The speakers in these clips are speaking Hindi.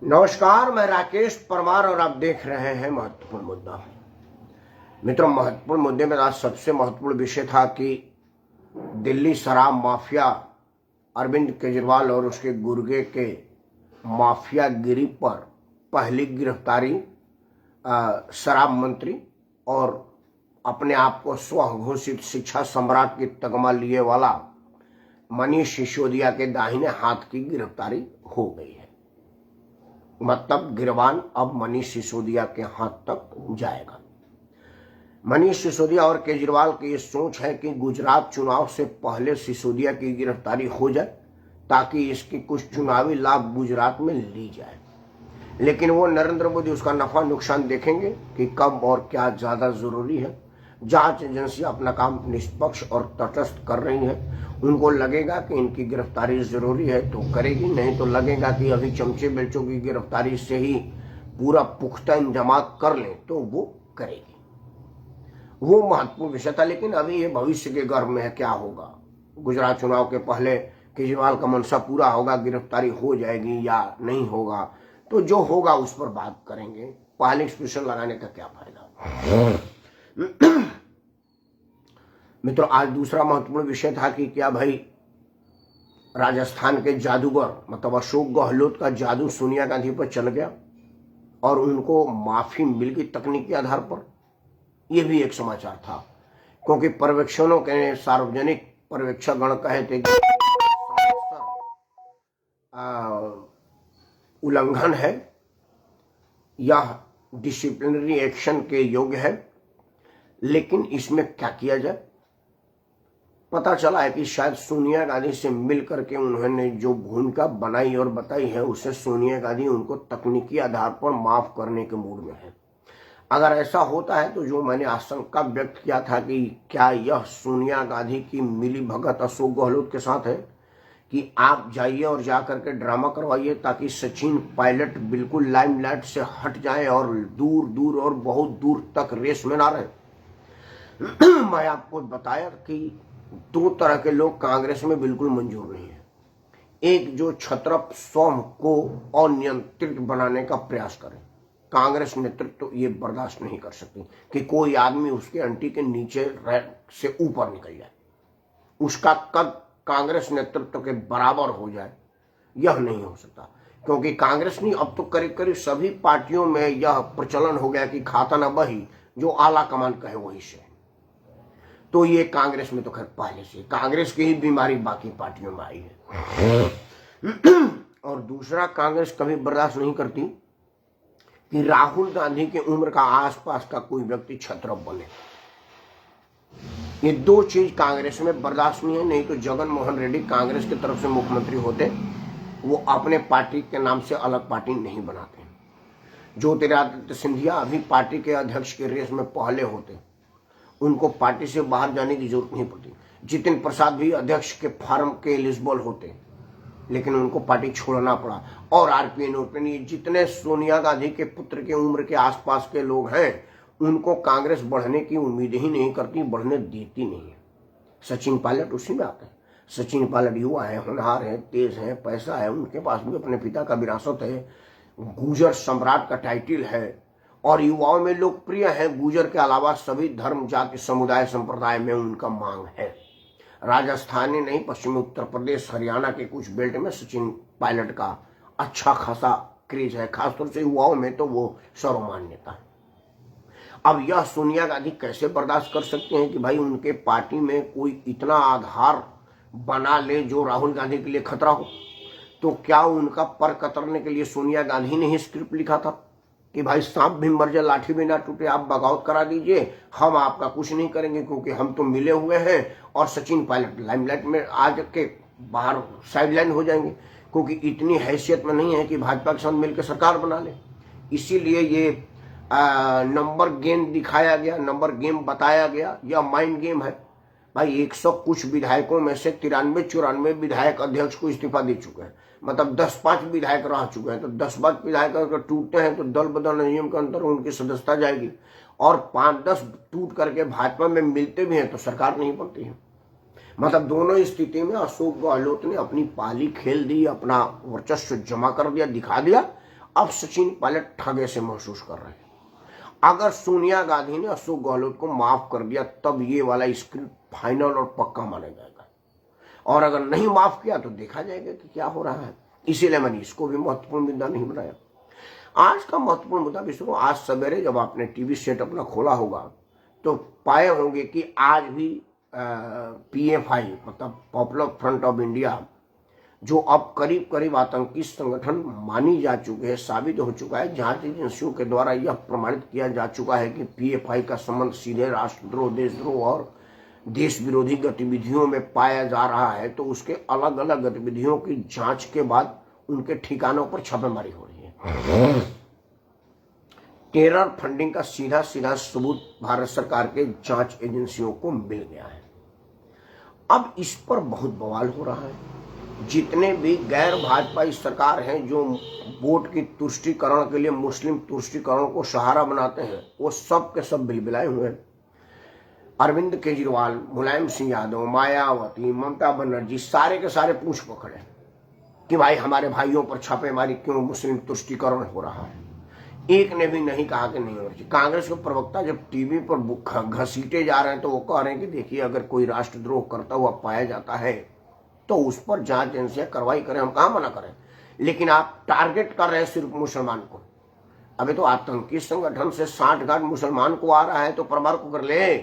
नमस्कार, मैं राकेश परमार और आप देख रहे हैं महत्वपूर्ण मुद्दा। मित्रों, महत्वपूर्ण मुद्दे में आज सबसे महत्वपूर्ण विषय था कि दिल्ली शराब माफिया अरविंद केजरीवाल और उसके गुर्गे के माफियागिरी पर पहली गिरफ्तारी शराब मंत्री और अपने आप को स्वघोषित शिक्षा सम्राट की तगमा लिए वाला मनीष सिसोदिया के दाहिने हाथ की गिरफ्तारी हो गई है। मतलब गिरबान अब मनीष सिसोदिया के हाथ तक जाएगा। मनीष सिसोदिया और केजरीवाल की ये सोच है कि गुजरात चुनाव से पहले सिसोदिया की गिरफ्तारी हो जाए ताकि इसकी कुछ चुनावी लाभ गुजरात में ली जाए। लेकिन वो नरेंद्र मोदी उसका नफा नुकसान देखेंगे कि कब और क्या ज्यादा जरूरी है। जांच एजेंसी अपना काम निष्पक्ष और तटस्थ कर रही है। उनको लगेगा कि इनकी गिरफ्तारी जरूरी है तो करेगी, नहीं तो लगेगा कि अभी चमचे बेलचों की गिरफ्तारी से ही पूरा पुख्ता इंतजाम कर लें तो वो करेगी। वो महत्वपूर्ण विषय था। लेकिन अभी ये भविष्य के गर्भ में है, क्या होगा। गुजरात चुनाव के पहले केजरीवाल का मनसा पूरा होगा, गिरफ्तारी हो जाएगी या नहीं होगा, तो जो होगा उस पर बात करेंगे। पहले स्पेशल लगाने का क्या फायदा। मित्रों, आज दूसरा महत्वपूर्ण विषय था कि क्या भाई राजस्थान के जादूगर मतलब अशोक गहलोत का जादू सोनिया गांधी पर चल गया और उनको माफी मिल गई तकनीकी आधार पर। यह भी एक समाचार था, क्योंकि पर्यवेक्षणों के सार्वजनिक पर्यवेक्षक गण कहे थे कि उल्लंघन है, यह डिसिप्लिनरी एक्शन के योग्य है। लेकिन इसमें क्या किया जाए। पता चला है कि शायद सोनिया गांधी से मिल करके उन्होंने जो भूमिका बनाई और बताई है उसे सोनिया गांधी उनको तकनीकी आधार पर माफ करने के मूड में है। अगर ऐसा होता है तो जो मैंने आशंका व्यक्त किया था कि क्या यह सोनिया गांधी की मिली भगत अशोक गहलोत के साथ है कि आप जाइए और जा करके ड्रामा करवाइए ताकि सचिन पायलट बिल्कुल लाइमलाइट से हट जाए और दूर दूर और बहुत दूर तक रेस में ना रहे। मैं आपको बताया कि दो तरह के लोग कांग्रेस में बिल्कुल मंजूर नहीं है। एक जो छत्रप स्वयं को अनियंत्रित बनाने का प्रयास करे। कांग्रेस नेतृत्व तो ये बर्दाश्त नहीं कर सकती कि कोई आदमी उसके अंटी के नीचे से ऊपर निकल जाए, उसका कद कांग्रेस नेतृत्व के बराबर हो जाए। यह नहीं हो सकता, क्योंकि कांग्रेस नहीं, अब तो करीब करीब सभी पार्टियों में यह प्रचलन हो गया कि खाता न बही जो आला कमान कहे वही से। तो ये कांग्रेस में तो खैर पहले से कांग्रेस की ही बीमारी बाकी पार्टियों में आई है। और दूसरा, कांग्रेस कभी बर्दाश्त नहीं करती कि राहुल गांधी की उम्र का आसपास का कोई व्यक्ति छत्रप बने। ये दो चीज कांग्रेस में बर्दाश्त नहीं है। नहीं तो जगन मोहन रेड्डी कांग्रेस की तरफ से मुख्यमंत्री होते, वो अपने पार्टी के नाम से अलग पार्टी नहीं बनाते। ज्योतिरादित्य सिंधिया अभी पार्टी के अध्यक्ष के रेस में पहले होते, उनको पार्टी से बाहर जाने की जरूरत नहीं पड़ती। जितिन प्रसाद भी अध्यक्ष के फार्म के एलिजिबल होते, लेकिन उनको पार्टी छोड़ना पड़ा। और आरपीएन जितने सोनिया गांधी के पुत्र के उम्र के आसपास के लोग हैं, उनको कांग्रेस बढ़ने की उम्मीद ही नहीं करती, बढ़ने देती नहीं है। सचिन पायलट उसी में आते हैं। सचिन पायलट युवा है, होनहार है, तेज है, पैसा है, उनके पास भी अपने पिता का विरासत है, गुजर सम्राट का टाइटिल है और युवाओं में लोकप्रिय है। गुजर के अलावा सभी धर्म, जाति, समुदाय, संप्रदाय में उनका मांग है। राजस्थान ही नहीं, पश्चिमी उत्तर प्रदेश, हरियाणा के कुछ बेल्ट में सचिन पायलट का अच्छा खासा क्रेज है, खासतौर से युवाओं में तो वो सर्वमान्यता है। अब यह सोनिया गांधी कैसे बर्दाश्त कर सकते हैं कि भाई उनके पार्टी में कोई इतना आधार बना ले जो राहुल गांधी के लिए खतरा हो। तो क्या उनका पर कतरने के लिए सोनिया गांधी ने ही स्क्रिप्ट लिखा था कि भाई सांप भी मर जाए लाठी भी ना टूटे, आप बगावत करा दीजिए, हम आपका कुछ नहीं करेंगे क्योंकि हम तो मिले हुए हैं। और सचिन पायलट लाइमलाइट में आज के बाहर साइडलाइन हो जाएंगे, क्योंकि इतनी हैसियत में नहीं है कि भाजपा के साथ मिलकर सरकार बना ले। इसीलिए ये नंबर गेम दिखाया गया, नंबर गेम बताया गया। यह माइंड गेम है भाई। 100 कुछ विधायकों में से 93-94 विधायक अध्यक्ष को इस्तीफा दे चुके हैं। मतलब 10-5 विधायक रह चुके हैं। तो 10-5 विधायक अगर टूटते हैं तो दल बदल नियम के अंदर उनकी सदस्यता जाएगी। और 5-10 टूट करके भाजपा में मिलते भी हैं तो सरकार नहीं बनती है। मतलब दोनों स्थिति में अशोक गहलोत ने अपनी पाली खेल दी, अपना वर्चस्व जमा कर दिया, दिखा दिया। अब सचिन पायलट ठगे से महसूस कर रहे हैं। अगर सोनिया गांधी ने अशोक गहलोत को माफ कर दिया तब ये वाला स्क्रिप्ट फाइनल और पक्का माना जाएगा, और अगर नहीं माफ किया तो देखा जाएगा कि क्या हो रहा है। इसीलिए मैंने इसको भी महत्वपूर्ण मुद्दा नहीं बनाया। आज का महत्वपूर्ण मुद्दा भी सुनो। आज सवेरे जब आपने टीवी सेट अपना खोला होगा तो पाए होंगे कि आज भी PFI मतलब पॉपुलर फ्रंट ऑफ इंडिया, जो अब करीब करीब आतंकी संगठन मानी जा चुके हैं, साबित हो चुका है, जांच एजेंसियों के द्वारा यह प्रमाणित किया जा चुका है कि PFI का संबंध सीधे राष्ट्रद्रोह, देशद्रोह और देश विरोधी गतिविधियों में पाया जा रहा है। तो उसके अलग अलग गतिविधियों की जांच के बाद उनके ठिकानों पर छापेमारी हो रही है। टेरर फंडिंग का सीधा सीधा सबूत भारत सरकार के जांच एजेंसियों को मिल गया है। अब इस पर बहुत बवाल हो रहा है। जितने भी गैर भाजपाई सरकार हैं जो वोट की तुष्टीकरण के लिए मुस्लिम तुष्टीकरण को सहारा बनाते हैं, वो सब के सब बिलबिलाए हुए हैं। अरविंद केजरीवाल, मुलायम सिंह यादव, मायावती, ममता बनर्जी, सारे के सारे पूछ पकड़े कि भाई हमारे भाइयों पर छापेमारी क्यों, मुस्लिम तुष्टीकरण हो रहा है। एक ने भी नहीं कहा कि नहीं हो रही। कांग्रेस के प्रवक्ता जब टीवी पर घसीटे जा रहे हैं तो वो कह रहे हैं कि देखिए अगर कोई राष्ट्रद्रोह करता हुआ पाया जाता है तो उस पर जांच एजेंसियां कार्रवाई करें, हम कहां मना करें। लेकिन आप टारगेट कर रहे हैं सिर्फ मुसलमान को। अबे तो आतंकी संगठन से 60 गांठ मुसलमान को आ रहा है तो परमार को कर ले,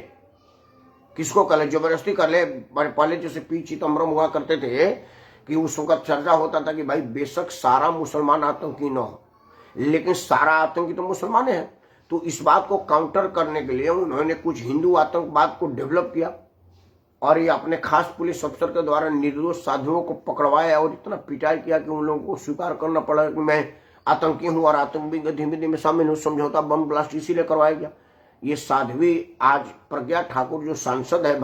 किसको कर ले, जबरदस्ती कर ले। पहले जैसे पी चिदम्बरम हुआ करते थे कि उस वक्त चर्चा होता था कि भाई बेशक सारा मुसलमान आतंकी न हो लेकिन सारा आतंकी तो मुसलमान है। तो इस बात को काउंटर करने के लिए उन्होंने कुछ हिंदू आतंकवाद को डेवलप किया और ये अपने खास पुलिस अफसर के द्वारा निर्दोष साधुओं को पकड़वाया और इतना पिटाई किया कि उन लोगों को स्वीकार करना पड़ा कि मैं आतंकी हूं और आतंकी गतिविधि में शामिल हूं। समझौता बम ब्लास्ट इसीलिए करवाया गया। ये साध्वी आज प्रज्ञा ठाकुर जो सांसद है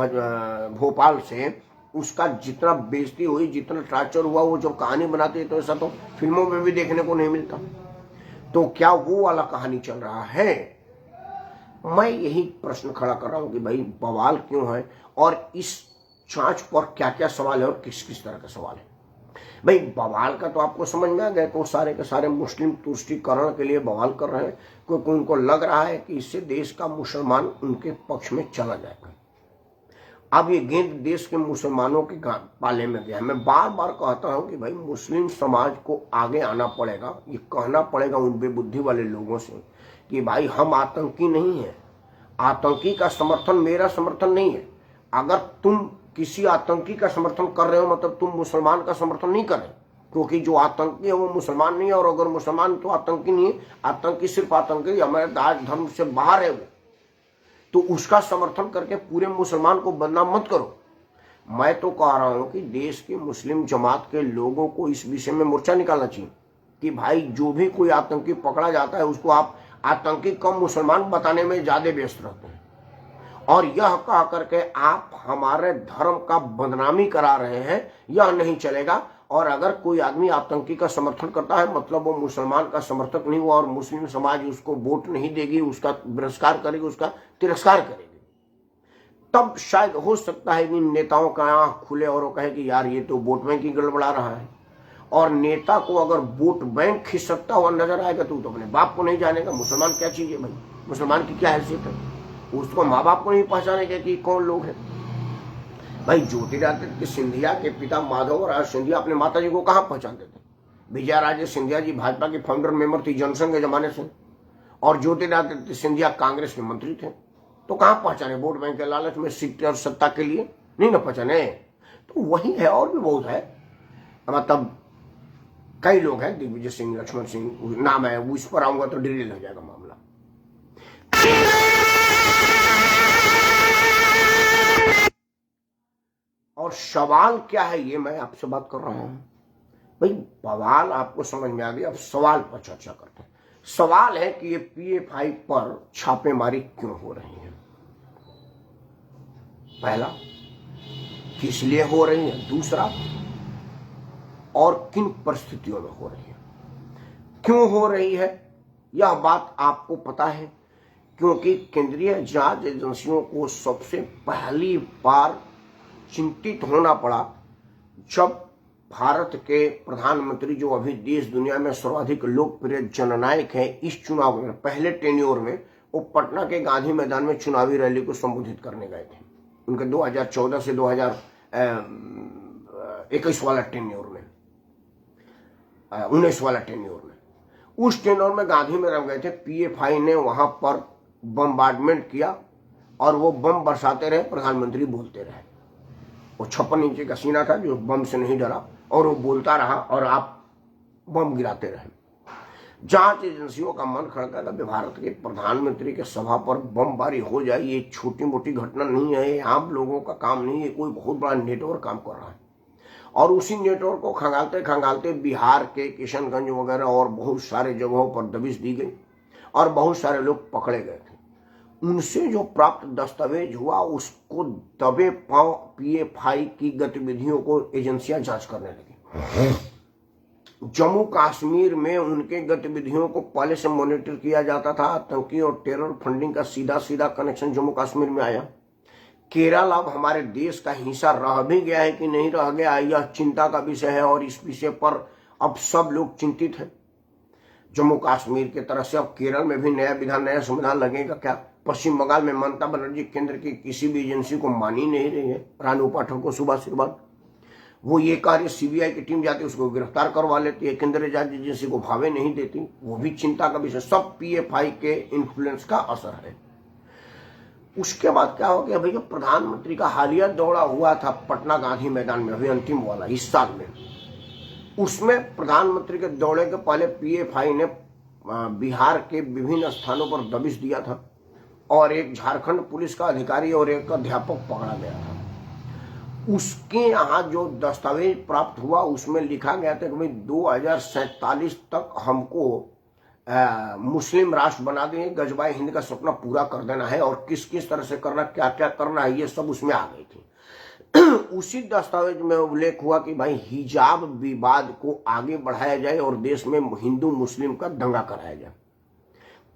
भोपाल से, उसका जितना बेइज्जती हुई, जितना टॉर्चर हुआ, वो जब कहानी बनाते हैं तो ऐसा तो फिल्मों में भी देखने को नहीं मिलता। तो क्या वो वाला कहानी चल रहा है? मैं यही प्रश्न खड़ा कर रहा हूं कि भाई बवाल क्यों है और इस जांच पर क्या क्या सवाल है और किस किस तरह का सवाल है। भाई बवाल का तो आपको समझ में आ गया कि वो सारे के सारे मुस्लिम तुष्टीकरण के लिए बवाल कर रहे हैं क्योंकि उनको लग रहा है कि इससे देश का मुसलमान उनके पक्ष में चला जाएगा। अब ये गेंद देश के मुसलमानों के पाले में गया। मैं बार बार कहता हूं कि भाई मुस्लिम समाज को आगे आना पड़ेगा, ये कहना पड़ेगा उन बेबुद्धि वाले लोगों से कि भाई हम आतंकी नहीं है, आतंकी का समर्थन मेरा समर्थन नहीं है। अगर तुम किसी आतंकी का समर्थन कर रहे हो मतलब तुम मुसलमान का समर्थन नहीं कर रहे, क्योंकि जो आतंकी है वो मुसलमान नहीं है और अगर मुसलमान तो आतंकी नहीं है। आतंकी सिर्फ आतंकी हमारे दास धर्म से बाहर है वो, तो उसका समर्थन करके पूरे मुसलमान को बदनाम मत करो। मैं तो कह रहा हूं कि देश के मुस्लिम जमात के लोगों को इस विषय में मोर्चा निकालना चाहिए कि भाई जो भी कोई आतंकी पकड़ा जाता है उसको आप आतंकी कम मुसलमान बताने में ज्यादा व्यस्त रहते हैं और यह कह करके आप हमारे धर्म का बदनामी करा रहे हैं, यह नहीं चलेगा। और अगर कोई आदमी आतंकी का समर्थन करता है मतलब वो मुसलमान का समर्थक नहीं हुआ और मुस्लिम समाज उसको वोट नहीं देगी, उसका बहिष्कार करेगी, उसका तिरस्कार करेगी, तब शायद हो सकता है कि नेताओं का आंख खुले और वो कहे कि यार ये तो वोट बैंक की गड़बड़ा रहा है। और नेता को अगर वोट बैंक खिसकता हुआ नजर आएगा तो अपने बाप को नहीं जानेगा मुसलमान क्या चीज है। भाई मुसलमान की क्या हैसियत है, उसको माँ बाप को नहीं पहचानेगा कि कौन लोग हैं। भाई ज्योतिरादित्य सिंधिया के पिता माधव राज सिंधिया अपने माता जी को कहाँ पहचानते थे? विजया राजे सिंधिया जी भाजपा के फाउंडर मेंबर थी जनसंघ के जमाने से और ज्योतिरादित्य सिंधिया कांग्रेस के मंत्री थे, तो कहाँ पहचाने? वोट बैंक के लालच में सीट और सत्ता के लिए नहीं ना पहचाने। तो वही है और भी बहुत है, मतलब कई लोग हैं, दिग्विजय सिंह, लक्ष्मण सिंह नाम है, उस पर आऊंगा तो डिटेल हो जाएगा मामला। और सवाल क्या है ये मैं आपसे बात कर रहा हूं। भाई बवाल आपको समझ में आ गया, अब सवाल पर चर्चा करते हैं। सवाल है कि ये PFI पर छापेमारी क्यों हो रही है? पहला, किस लिए हो रही है? दूसरा, और किन परिस्थितियों में हो रही है? क्यों हो रही है यह बात आपको पता है, क्योंकि केंद्रीय जांच एजेंसियों को सबसे पहली बार चिंतित होना पड़ा जब भारत के प्रधानमंत्री जो अभी देश दुनिया में सर्वाधिक लोकप्रिय जननायक है, इस चुनाव में पहले टेन्योर में वो पटना के गांधी मैदान में चुनावी रैली को संबोधित करने गए थे। उनके 2014 से 2021 वाला टेन्योर में, 19 वाला टेन्योर में, उस टेन्योर में गांधी में रह गए थे। पीएफआई ने वहां पर बम्बार्डमेंट किया और वो बम बरसाते रहे, प्रधानमंत्री बोलते रहे। वो 56 इंच का सीना था जो बम से नहीं डरा, और वो बोलता रहा और आप बम गिराते रहे। जांच एजेंसियों का मन खड़का था, भारत के प्रधानमंत्री के सभा पर बमबारी हो जाए, ये छोटी मोटी घटना नहीं है, ये आम लोगों का काम नहीं है, कोई बहुत बड़ा नेटवर्क काम कर रहा है। और उसी नेटवर्क को खंगालते खंगालते बिहार के किशनगंज वगैरह और बहुत सारे जगहों पर दबिश दी गई और बहुत सारे लोग पकड़े गए थे। उनसे जो प्राप्त दस्तावेज हुआ उसको दबे पांव पीएफआई की गतिविधियों को एजेंसियां जांच करने लगी। जम्मू कश्मीर में उनके गतिविधियों को पहले से मॉनिटर किया जाता था। आतंकी और टेरर फंडिंग का सीधा सीधा कनेक्शन जम्मू कश्मीर में आया। केरल अब हमारे देश का हिस्सा रह भी गया है कि नहीं रह गया, यह चिंता का विषय है और इस विषय पर अब सब लोग चिंतित हैं। जम्मू कश्मीर की तरह से अब केरल में भी नया विधान, नया संविधान लगेगा क्या? पश्चिम बंगाल में ममता बनर्जी केंद्र की किसी भी एजेंसी को मान ही नहीं रही है। रानू पाठक को सुबह से बाद वो ये कार्य सीबीआई की टीम जाती है, उसको गिरफ्तार करवा लेती है, केंद्रीय जांच एजेंसी को भावे नहीं देती, वो भी चिंता का विषय। सब पीएफआई के इन्फ्लुएंस का असर है। उसके बाद क्या हो गया, भैया प्रधानमंत्री का हालिया दौरा हुआ था पटना गांधी मैदान में, अभी अंतिम वाला इस साल में। उसमें प्रधानमंत्री के दौरे के पहले पीएफआई ने बिहार के विभिन्न स्थानों पर दबिश दिया था और एक झारखंड पुलिस का अधिकारी और एक अध्यापक पकड़ा गया था। उसके यहाँ जो दस्तावेज प्राप्त हुआ उसमें लिखा गया था कि भाई 2047 तक हमको मुस्लिम राष्ट्र बना देंगे, गजबाए हिंद का सपना पूरा कर देना है और किस किस तरह से करना, क्या क्या करना है, ये सब उसमें आ गई थी। उसी दस्तावेज में उल्लेख हुआ कि भाई हिजाब विवाद को आगे बढ़ाया जाए और देश में हिंदू मुस्लिम का दंगा कराया जाए।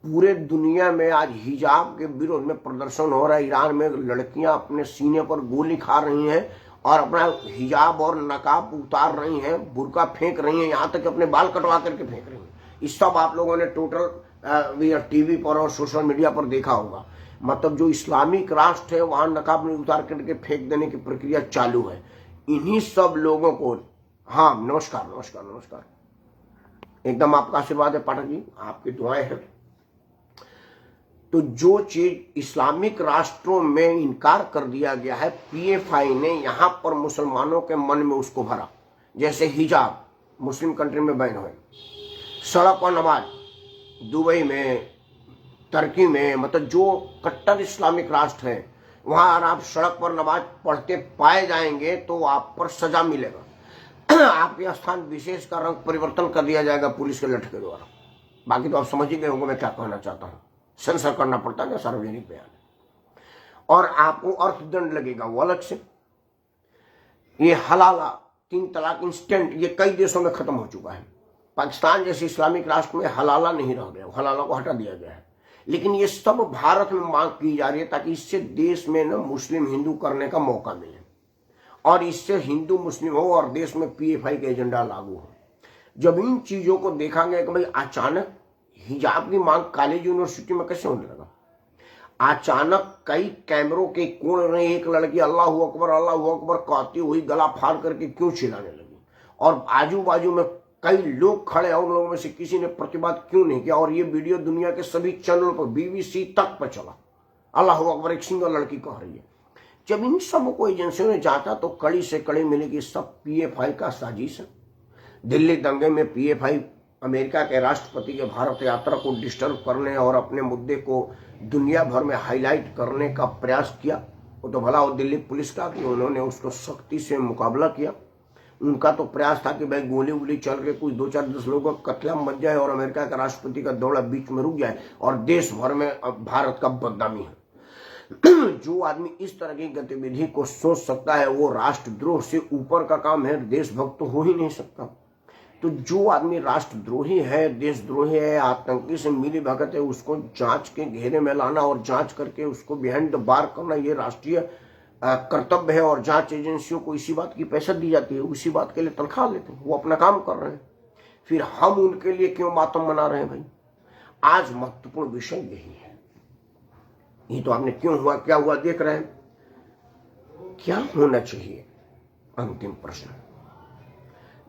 पूरे दुनिया में आज हिजाब के विरोध में प्रदर्शन हो रहा है। ईरान में लड़कियां अपने सीने पर गोली खा रही हैं और अपना हिजाब और नकाब उतार रही हैं, बुर्का फेंक रही हैं, यहाँ तक अपने बाल कटवा करके फेंक रही हैं। इस सब आप लोगों ने टोटल टीवी पर और सोशल मीडिया पर देखा होगा। मतलब जो इस्लामिक राष्ट्र है वहां नकाब में उतार करके फेंक देने की प्रक्रिया चालू है। इन्हीं सब लोगों को, हाँ नमस्कार नमस्कार नमस्कार, एकदम आपका आशीर्वाद है पाठक जी, आपकी दुआएं हैं। तो जो चीज इस्लामिक राष्ट्रों में इनकार कर दिया गया है, पीएफआई ने यहां पर मुसलमानों के मन में उसको भरा। जैसे हिजाब मुस्लिम कंट्री में बैन हुए, सड़क पर नमाज दुबई में, तुर्की में, मतलब जो कट्टर इस्लामिक राष्ट्र है वहां अगर आप सड़क पर नमाज पढ़ते पाए जाएंगे तो आप पर सजा मिलेगा। आपके स्थान विशेष का रंग परिवर्तन कर दिया जाएगा पुलिस के लठ के द्वारा। बाकी तो आप समझ ही गए होंगे मैं क्या कहना चाहता हूं। सेंसर करना पड़ता है सार्वजनिक बयान, और आपको अर्थदंड लगेगा वो अलग से। ये हलाला 3 तलाक इंस्टेंट ये कई देशों में खत्म हो चुका है। पाकिस्तान जैसे इस्लामिक राष्ट्र में हलाला नहीं रह गया, हलाला को हटा दिया गया है। लेकिन ये सब भारत में मांग की जा रही है ताकि इससे देश में न मुस्लिम हिंदू करने का मौका मिले और इससे हिंदू मुस्लिम हो और देश में पीएफआई का एजेंडा लागू हो। जब इन चीजों को देखा गया कि भाई अचानक हिजाब की मांग कॉलेज यूनिवर्सिटी में कैसे होने लगा, अचानक कई कैमरों के कोण में एक लड़की अल्लाह अकबर कहती हुई गला फाड़ करके क्यों चिल्लाने लगी और आजू बाजू में कई लोग खड़े हैं, उन लोगों में से किसी ने प्रतिवाद क्यों नहीं किया। और ये वीडियो दुनिया के सभी चैनल पर, बीबीसी तक पर चला, अल्लाह अकबर एक सिंगल लड़की कह रही है। जब इन सब को एजेंसियों ने जांचा तो कड़ी से कड़ी मिली कि सब पीएफआई का साजिश है। दिल्ली दंगे में पीएफआई अमेरिका के राष्ट्रपति के भारत यात्रा को डिस्टर्ब करने और अपने मुद्दे को दुनिया भर में हाईलाइट करने का प्रयास किया। वो तो भला वो दिल्ली पुलिस का कि उन्होंने उसको सख्ती से मुकाबला किया। उनका तो प्रयास था कि भाई गोली वोली चल के कुछ 2-4-10 लोगों का कत्लेआम मच जाए और अमेरिका का राष्ट्रपति का दौरा बीच में रुक जाए और देश भर में भारत का बदनामी है। जो आदमी इस तरह की गतिविधि को सोच सकता है वो राष्ट्रद्रोह से ऊपर का काम है, देशभक्त तो हो ही नहीं सकता। तो जो आदमी राष्ट्रद्रोही है, देशद्रोही है, आतंकी से मिली भगत है, उसको जांच के घेरे में लाना और जांच करके उसको बिहाइंड द बार करना, ये राष्ट्रीय कर्तव्य है और जांच एजेंसियों को इसी बात की पैसा दी जाती है, उसी बात के लिए तनख्वाह लेते हैं, वो अपना काम कर रहे हैं, फिर हम उनके लिए क्यों मातम मना रहे हैं भाई? आज महत्वपूर्ण विषय यही है। ये तो आपने क्यों हुआ क्या हुआ देख रहे हैं, क्या होना चाहिए? अंतिम प्रश्न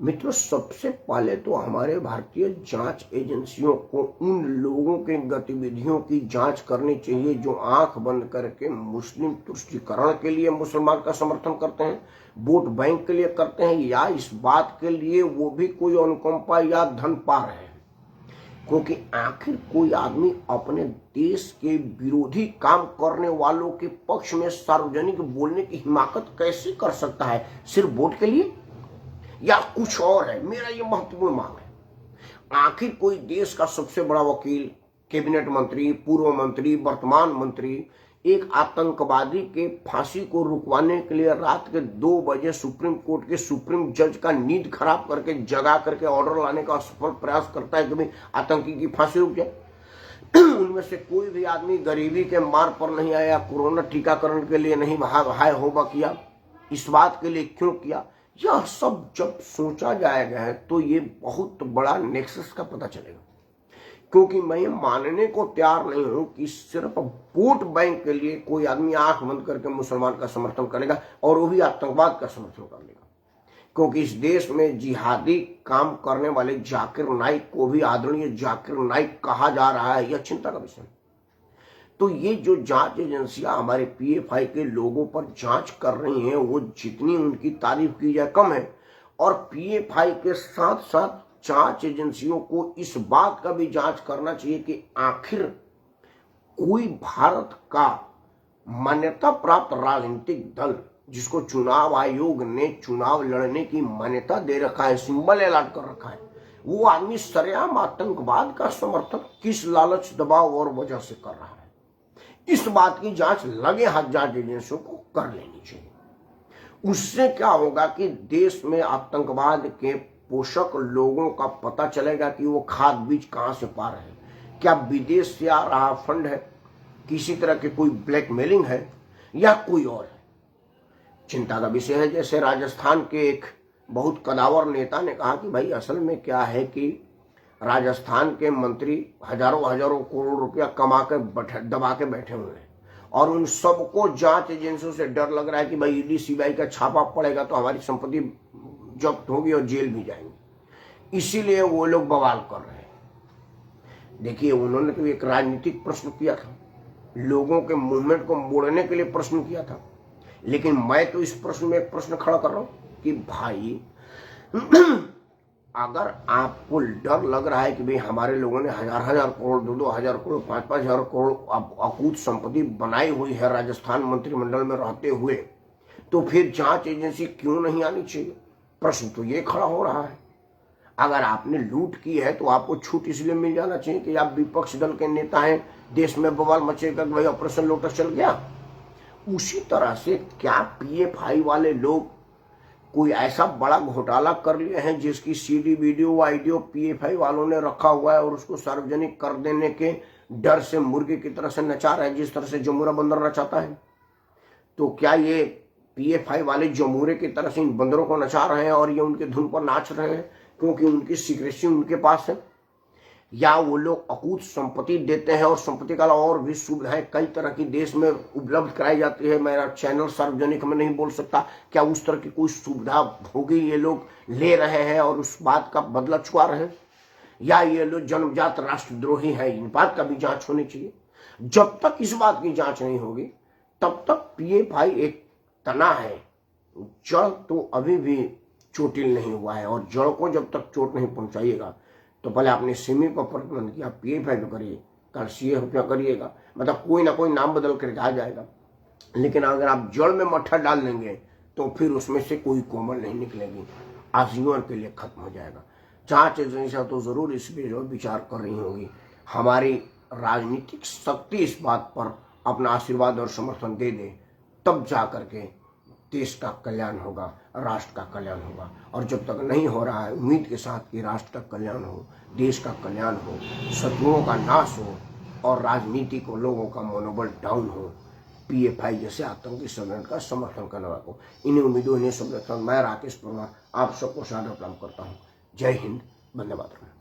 मित्रों, सबसे पहले तो हमारे भारतीय जांच एजेंसियों को उन लोगों के गतिविधियों की जांच करनी चाहिए जो आंख बंद करके मुस्लिम तुष्टीकरण के लिए मुसलमान का समर्थन करते हैं, वोट बैंक के लिए करते हैं, या इस बात के लिए वो भी कोई अनुकंपा या धन पा रहे हैं। क्योंकि आखिर कोई आदमी अपने देश के विरोधी काम करने वालों के पक्ष में सार्वजनिक बोलने की हिमाकत कैसे कर सकता है? सिर्फ वोट के लिए या कुछ और है? मेरा ये महत्वपूर्ण मांग है। आखिर कोई देश का सबसे बड़ा वकील, कैबिनेट मंत्री, पूर्व मंत्री, वर्तमान मंत्री एक आतंकवादी के फांसी को रुकवाने के लिए रात के 2 बजे सुप्रीम कोर्ट के सुप्रीम जज का नींद खराब करके जगा करके ऑर्डर लाने का असफल प्रयास करता है कि भाई आतंकी की फांसी रुक जाए। उनमें से कोई भी आदमी गरीबी के मार पर नहीं आया, कोरोना टीकाकरण के लिए नहीं हाय होबा किया, इस बात के लिए क्यों किया? यह सब जब सोचा जाएगा है तो ये बहुत बड़ा नेक्सस का पता चलेगा। क्योंकि मैं ये मानने को तैयार नहीं हूं कि सिर्फ वोट बैंक के लिए कोई आदमी आंख बंद करके मुसलमान का समर्थन करेगा और वो भी आतंकवाद का समर्थन कर लेगा। क्योंकि इस देश में जिहादी काम करने वाले जाकिर नाइक को भी आदरणीय जाकिर नाइक कहा जा रहा है, यह चिंता का विषय। तो ये जो जांच एजेंसियां हमारे पीएफआई के लोगों पर जांच कर रही हैं, वो जितनी उनकी तारीफ की जाए कम है। और पीएफआई के साथ साथ जांच एजेंसियों को इस बात का भी जांच करना चाहिए कि आखिर कोई भारत का मान्यता प्राप्त राजनीतिक दल जिसको चुनाव आयोग ने चुनाव लड़ने की मान्यता दे रखा है, सिंबल अलॉट कर रखा है, वो आदमी सरेआम आतंकवाद का समर्थन किस लालच, दबाव और वजह से कर रहा है? इस बात की जांच लगे हाथ जांच एजेंसियों को कर लेनी चाहिए। उससे क्या होगा कि देश में आतंकवाद के पोषक लोगों का पता चलेगा कि वो खाद बीज कहां से पा रहे हैं, क्या विदेश से आ रहा फंड है, किसी तरह की कोई ब्लैकमेलिंग है या कोई और है। चिंता का विषय है। जैसे राजस्थान के एक बहुत कदावर नेता ने कहा कि भाई असल में क्या है कि राजस्थान के मंत्री हजारों करोड़ रुपया कमा के दबा के बैठे हुए हैं और उन सबको जांच एजेंसियों से डर लग रहा है कि भाई ईडी सीबीआई का छापा पड़ेगा तो हमारी संपत्ति जब्त होगी और जेल भी जाएंगे, इसीलिए वो लोग बवाल कर रहे हैं। देखिए, उन्होंने तो एक राजनीतिक प्रश्न किया था, लोगों के मूवमेंट को मोड़ने के लिए प्रश्न किया था, लेकिन मैं तो इस प्रश्न में एक प्रश्न खड़ा कर रहा हूं कि भाई अगर आपको डर लग रहा है कि भाई हमारे लोगों ने हजार करोड़, 2,000 करोड़, 5,000 करोड़ अकूत संपत्ति बनाई हुई है राजस्थान मंत्रिमंडल में रहते हुए, तो फिर जांच एजेंसी क्यों नहीं आनी चाहिए? प्रश्न तो ये खड़ा हो रहा है। अगर आपने लूट की है तो आपको छूट इसलिए मिल जाना चाहिए कि आप विपक्ष दल के नेता हैं, देश में बवाल मचेगा कि भाई ऑपरेशन लोटस चल गया। उसी तरह से क्या पीएफआई वाले लोग कोई ऐसा बड़ा घोटाला कर लिए हैं जिसकी सीडी वीडियो ऑडियो पीएफआई वालों ने रखा हुआ है और उसको सार्वजनिक कर देने के डर से मुर्गे की तरह से नचा रहे हैं, जिस तरह से जमुरा बंदर नचाता है? तो क्या ये पीएफआई वाले जमुरे की तरह से इन बंदरों को नचा रहे हैं और ये उनके धुन पर नाच रहे हैं क्योंकि उनकी सीक्रेसी उनके पास है? या वो लोग अकूत संपत्ति देते हैं और संपत्ति का और भी सुविधाएं कई तरह की देश में उपलब्ध कराई जाती है, मेरा चैनल सार्वजनिक में नहीं बोल सकता, क्या उस तरह की कोई सुविधा होगी ये लोग ले रहे हैं और उस बात का बदला चुका रहे हैं? या ये लोग जन्मजात राष्ट्रद्रोही है? इन बात का भी जांच होनी चाहिए। जब तक इस बात की जांच नहीं होगी तब तक पीएफआई एक तना है, जड़ तो अभी भी चोटिल नहीं हुआ है और जड़ को जब तक चोट नहीं पहुंचाइएगा तो पहले आपने सिमी पर प्रतिबंध किया, पीएफआई पे करिए, कल सीए पे करिएगा, मतलब कोई ना कोई नाम बदल कर आ जाएगा। लेकिन अगर आप जड़ में मट्ठा डाल देंगे तो फिर उसमें से कोई कोमल नहीं निकलेगी, आजीवन के लिए खत्म हो जाएगा। जांच एजेंसियां तो जरूर इस पर विचार कर रही होंगी। हमारी राजनीतिक शक्ति इस बात पर अपना आशीर्वाद और समर्थन दे दे, तब जा करके देश का कल्याण होगा, राष्ट्र का कल्याण होगा। और जब तक नहीं हो रहा है, उम्मीद के साथ कि राष्ट्र का कल्याण हो, देश का कल्याण हो, शत्रुओं का नाश हो और राजनीति को लोगों का मनोबल डाउन हो, PFI जैसे आतंकी संगठन का समर्थन करने वालों को। इन्हीं उम्मीदों, इन्हीं शुभकामनाओं मैं राकेश परमार आप सबको सादर प्रणाम करता हूँ। जय हिंद, वंदे मातरम।